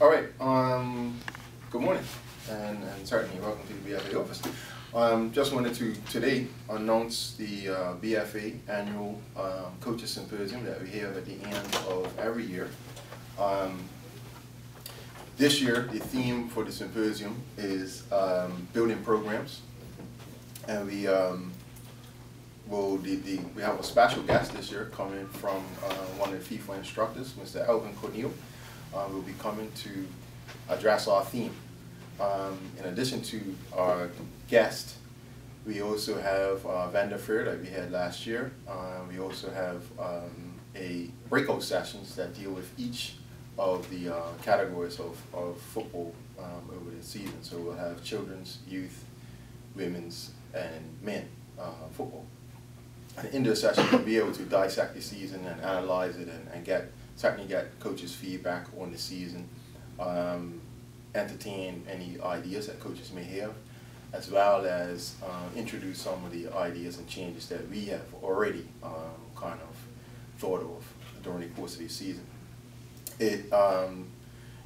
All right. Good morning, and certainly welcome to the BFA office. Just wanted to today announce the BFA annual Coaches Symposium that we have at the end of every year. This year, the theme for the symposium is building programs, and we have a special guest this year coming from one of the FIFA instructors, Mr. Alvin Cornel. Will be coming to address our theme. In addition to our guest, we also have a vendor fair that we had last year. We also have a breakout sessions that deal with each of the categories of football over the season. So we'll have children's, youth, women's, and men football. And in this session, we'll be able to dissect the season and analyze it and certainly get coaches' feedback on the season, entertain any ideas that coaches may have, as well as introduce some of the ideas and changes that we have already kind of thought of during the course of the season. It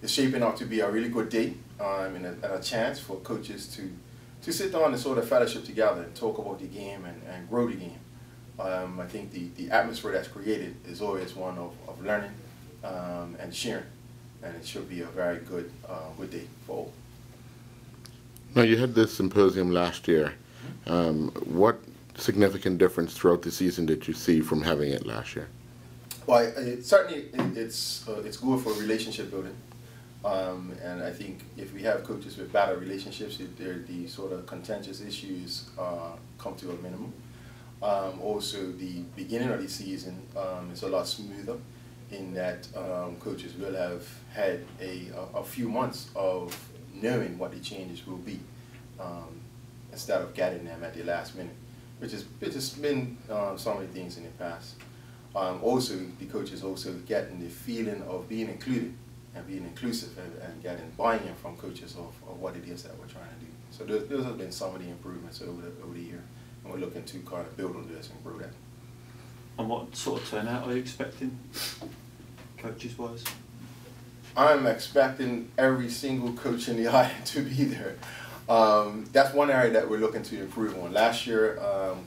is shaping up to be a really good day and a chance for coaches to sit down and sort of fellowship together and talk about the game and grow the game. I think the atmosphere that's created is always one of learning and sharing, and it should be a very good day for all. Now, you had this symposium last year. What significant difference throughout the season did you see from having it last year? Well, certainly it's good for relationship building, and I think if we have coaches with better relationships, the sort of contentious issues come to a minimum. Also, the beginning of the season is a lot smoother in that coaches will have had a few months of knowing what the changes will be instead of getting them at the last minute, which has been some of the things in the past. Also, the coaches also getting the feeling of being included and being inclusive and getting buy-in from coaches of what it is that we're trying to do. So those have been some of the improvements over the year. And we're looking to kind of build on this and grow that. And what sort of turnout are you expecting, coaches-wise? I'm expecting every single coach in the island to be there. That's one area that we're looking to improve on. Last year,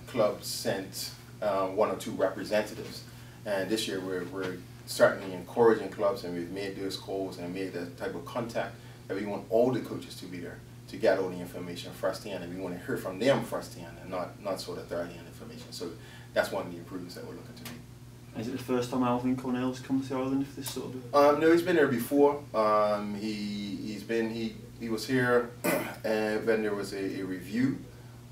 clubs sent 1 or 2 representatives, and this year we're certainly encouraging clubs, and we've made those calls and made that type of contact that we want all the coaches to be there, to get all the information firsthand, and we want to hear from them firsthand and not sort of third-hand information. So that's one of the improvements that we're looking to make. Is it the first time Alvin Cornel's come to the island for this sort of? No, he's been there before. He was here and when there was a review,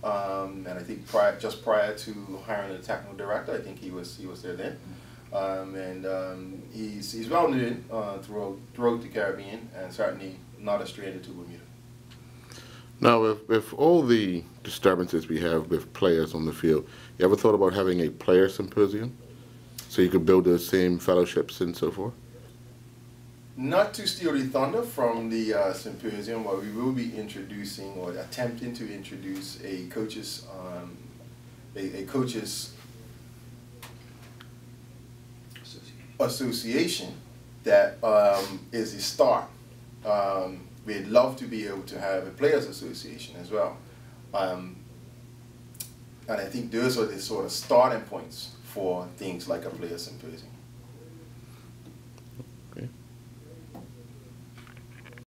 and I think just prior to hiring the technical director, I think he was there then. He's well known throughout the Caribbean, and certainly not a stranger to Bermuda. Now, with all the disturbances we have with players on the field, you ever thought about having a player symposium so you could build those same fellowships and so forth? Not to steal the thunder from the symposium, but we will be introducing or attempting to introduce a coaches association that is a start. We'd love to be able to have a players association as well. And I think those are the sort of starting points for things like a players symposium.